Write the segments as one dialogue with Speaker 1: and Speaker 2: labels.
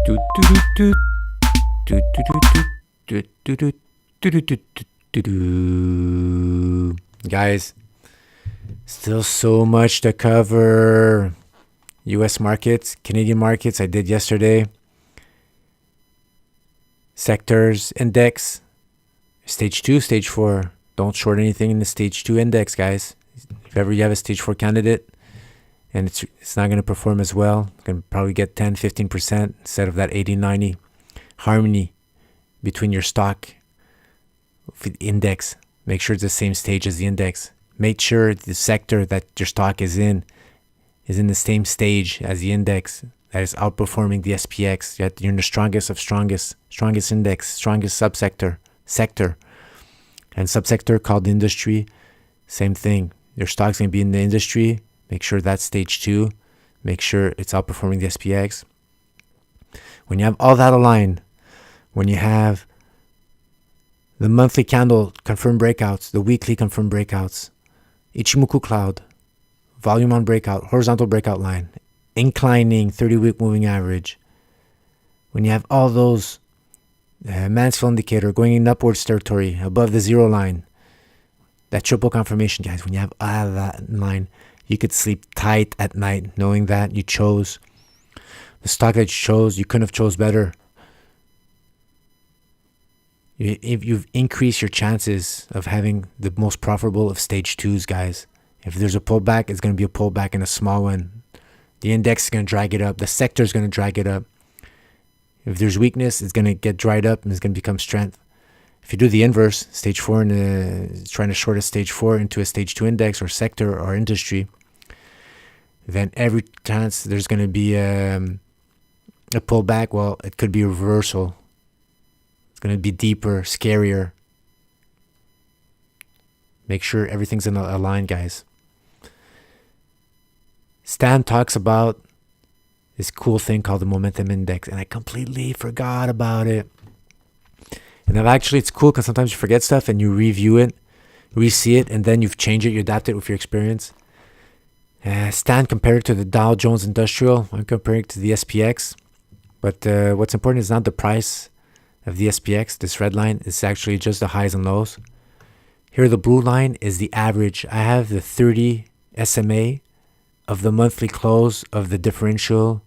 Speaker 1: Do, do, do, do, do, do, do, do, do, do, do, do, do, do. Guys, still so much to cover. US markets, Canadian markets, I did yesterday. Sectors, index, stage 2, stage 4. Don't short anything in the stage 2 index, guys. If ever you have a stage 4 candidate and it's not going to perform as well, it's going to probably get 10, 15% instead of that 80, 90. Harmony between your stock index. Make sure it's the same stage as the index. Make sure the sector that your stock is in the same stage as the index that is outperforming the SPX. You're in the strongest of strongest index, strongest sector, and subsector called industry. Same thing. Your stock's going to be in the industry. Make sure that's stage 2. Make sure it's outperforming the SPX. When you have all that aligned, when you have the monthly candle confirmed breakouts, the weekly confirmed breakouts, Ichimoku cloud, volume on breakout, horizontal breakout line, inclining 30-week moving average. When you have all those, Mansfield indicator going in upwards territory above the zero line, that triple confirmation, guys, when you have all that in line, you could sleep tight at night knowing that you chose the stock that you chose. You couldn't have chose better. If you've increased your chances of having the most profitable of stage 2s, guys. If there's a pullback, it's going to be a pullback in a small one. The index is going to drag it up. The sector is going to drag it up. If there's weakness, it's going to get dried up and it's going to become strength. If you do the inverse, stage 4 and trying to short a stage 4 into a stage 2 index or sector or industry, then every chance there's going to be a pullback. Well, it could be a reversal. It's going to be deeper, scarier. Make sure everything's in a line, guys. Stan talks about this cool thing called the momentum index, and I completely forgot about it. And it's cool because sometimes you forget stuff and you review it, re-see it, and then you've changed it, you adapt it with your experience. Stan compared it to the Dow Jones Industrial. I'm comparing it to the SPX. But what's important is not the price of the SPX. This red line is actually just the highs and lows. Here, the blue line is the average. I have the 30 SMA of the monthly close of the differential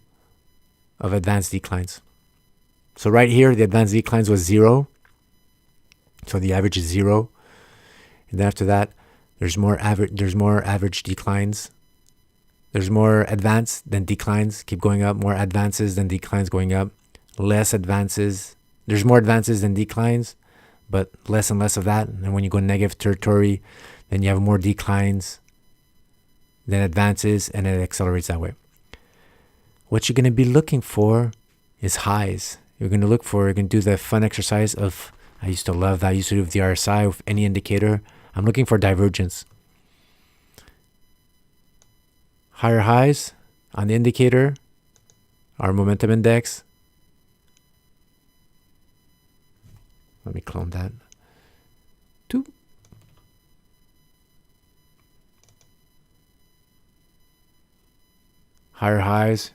Speaker 1: of advanced declines. So right here, the advanced declines was 0. So the average is 0. And then after that, there's more average declines. There's more advanced than declines keep going up. More advances than declines going up. Less advances. There's more advances than declines, but less and less of that. And when you go negative territory, then you have more declines than advances, and it accelerates that way. What you're going to be looking for is highs. You're going to do the fun exercise of, I used to love that. I used to do with the RSI, with any indicator. I'm looking for divergence. Higher highs on the indicator, our momentum index. Let me clone that. 2. Higher highs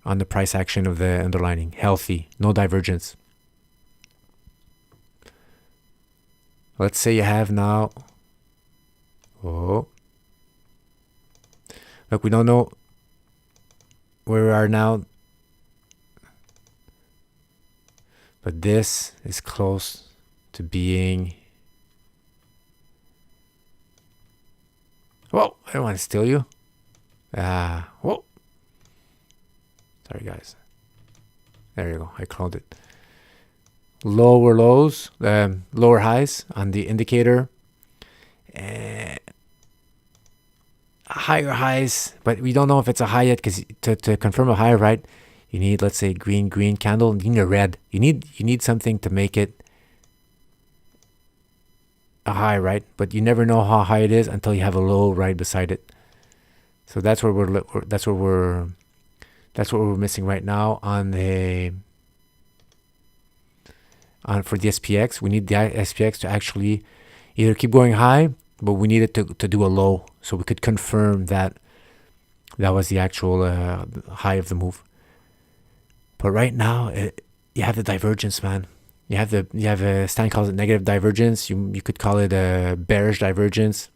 Speaker 1: on the price action of the underlining. Healthy, no divergence. Let's say you have now. Look, we don't know where we are now. But this is close to being... Whoa, I don't want to steal you. Whoa. Sorry, guys. There you go. I cloned it. Lower lows, lower highs on the indicator. Higher highs, but we don't know if it's a high yet, because to confirm a high, right, you need, let's say, green candle. You need a red. You need something to make it a high, right? But you never know how high it is until you have a low right beside it. So that's what we're missing right now for the SPX. We need the SPX to actually either keep going high, but we need it to do a low, so we could confirm that That was the actual high of the move. But right now, you have the divergence, man. You have a Stan calls it negative divergence. You could call it a bearish divergence.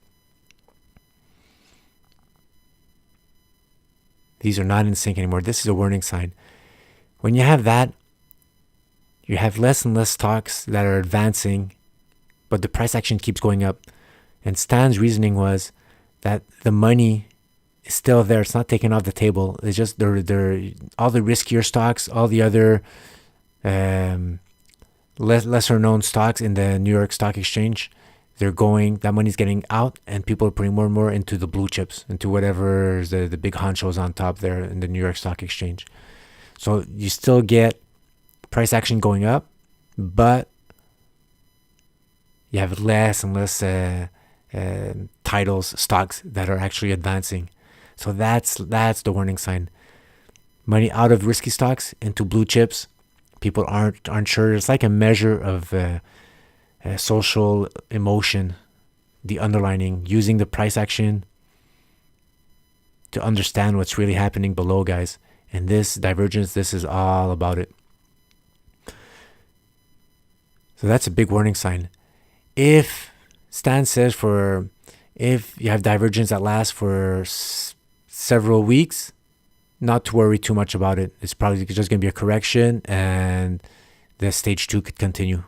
Speaker 1: These are not in sync anymore. This is a warning sign. When you have that, you have less and less stocks that are advancing, but the price action keeps going up. And Stan's reasoning was that the money is still there. It's not taken off the table. It's just they're all the riskier stocks, all the other lesser known stocks in the New York Stock Exchange. That money's getting out, and people are putting more and more into the blue chips, into whatever the big honchos on top there in the New York Stock Exchange. So you still get price action going up, but you have less and less titles, stocks that are actually advancing. So that's the warning sign. Money out of risky stocks into blue chips. People aren't sure. It's like a measure of social emotion, the underlining, using the price action to understand what's really happening below, guys. And this divergence, this is all about it. So that's a big warning sign. If Stan says if you have divergence that lasts for several weeks, not to worry too much about it. It's probably just going to be a correction, and the stage 2 could continue.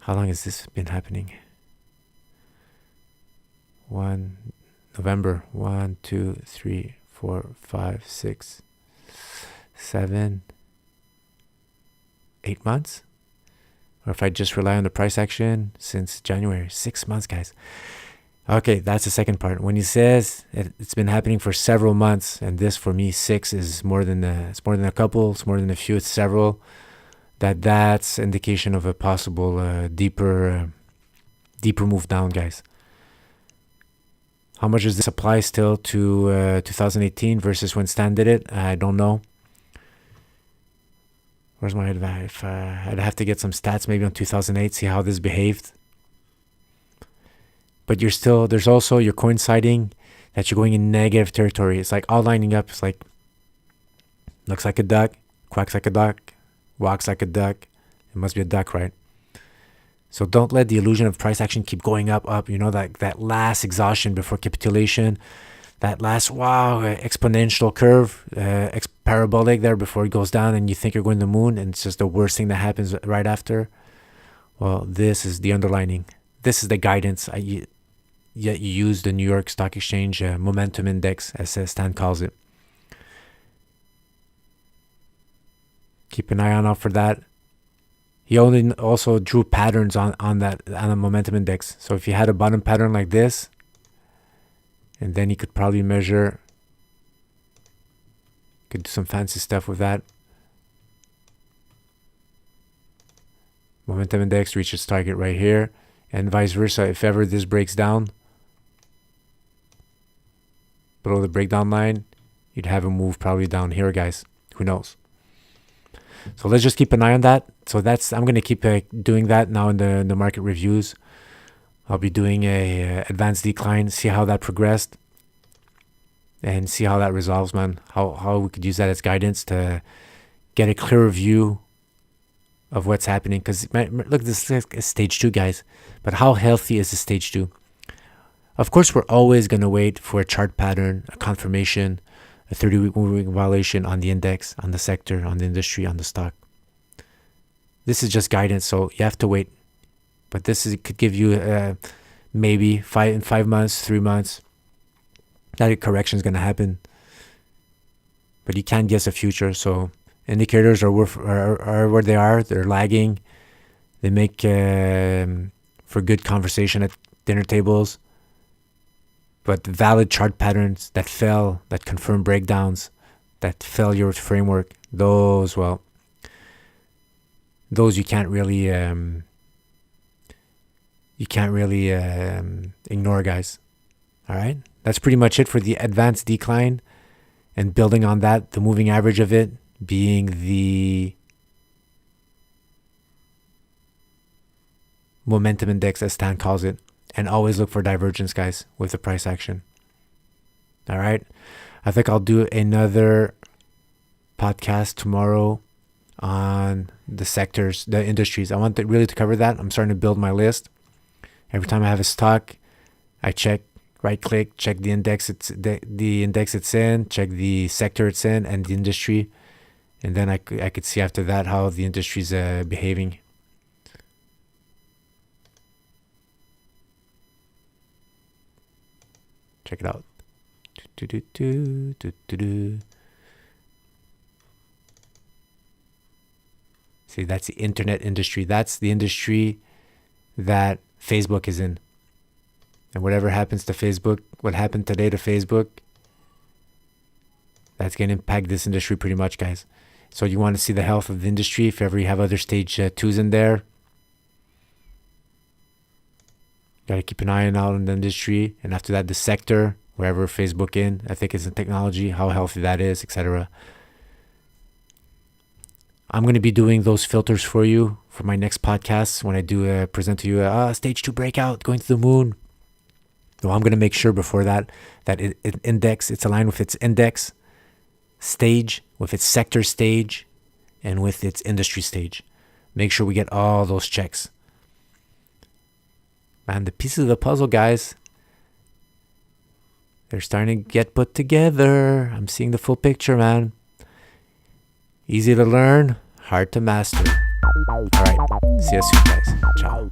Speaker 1: How long has this been happening? November. 1, 2, 3, 4, 5, 6, 7, 8 months? Or if I just rely on the price action since January, 6 months, guys. Okay, that's the second part. When he says it's been happening for several months, and this for me, 6 is more than a couple, it's more than a few, it's several. That's indication of a possible deeper move down, guys. How much does this apply still to 2018 versus when Stan did it? I don't know. Where's my advice? I'd have to get some stats maybe on 2008, see how this behaved. But you're coinciding that you're going in negative territory. It's like all lining up. It's like, looks like a duck, quacks like a duck, walks like a duck. It must be a duck, right? So don't let the illusion of price action keep going up. You know, that last exhaustion before capitulation, that last, exponential curve, parabolic there before it goes down and you think you're going to the moon, and it's just the worst thing that happens right after. Well, this is the underlining. This is the guidance. You use the New York Stock Exchange momentum index, as Stan calls it. Keep an eye out for that. He also drew patterns on a momentum index. So if you had a bottom pattern like this, and then he could probably measure, could do some fancy stuff with that. Momentum index reaches target right here, and vice versa. If ever this breaks down below the breakdown line, you'd have a move probably down here, guys. Who knows? So let's just keep an eye on that. So I'm going to keep doing that now in the market reviews. I'll be doing a advanced decline, see how that progressed, and see how that resolves, man. How we could use that as guidance to get a clearer view of what's happening. Because look, this is stage 2, guys. But how healthy is the stage 2? Of course, we're always going to wait for a chart pattern, a confirmation, a 30-week moving violation on the index, on the sector, on the industry, on the stock. This is just guidance, so you have to wait. But could give you maybe 5 months, 3 months, that a correction is going to happen. But you can't guess the future. So indicators are where they are. They're lagging. They make for good conversation at dinner tables. But valid chart patterns that fell, that confirm breakdowns, that fell your framework, those you can't really ignore, guys. All right, that's pretty much it for the advanced decline, and building on that, the moving average of it being the momentum index, as Stan calls it. And always look for divergence, guys, with the price action. All right. I think I'll do another podcast tomorrow on the sectors, the industries. I want really to cover that. I'm starting to build my list. Every time I have a stock, I check, right click, check the index the index it's in, check the sector it's in and the industry. And then I could see after that how the industry's behaving. Check it out. See, that's the internet industry. That's the industry that Facebook is in. And whatever happens to Facebook, what happened today to Facebook, that's going to impact this industry pretty much, guys. So you want to see the health of the industry. If ever you have other stage 2s in there, got to keep an eye out on the industry. And after that, the sector, wherever Facebook in, I think it's in technology, how healthy that is, etc. I'm going to be doing those filters for you for my next podcast when I do present to you a stage 2 breakout, going to the moon. So I'm going to make sure before that it's aligned with its index stage, with its sector stage, and with its industry stage. Make sure we get all those checks. Man, the pieces of the puzzle, guys, they're starting to get put together. I'm seeing the full picture, man. Easy to learn, hard to master. All right, see you soon, guys. Ciao.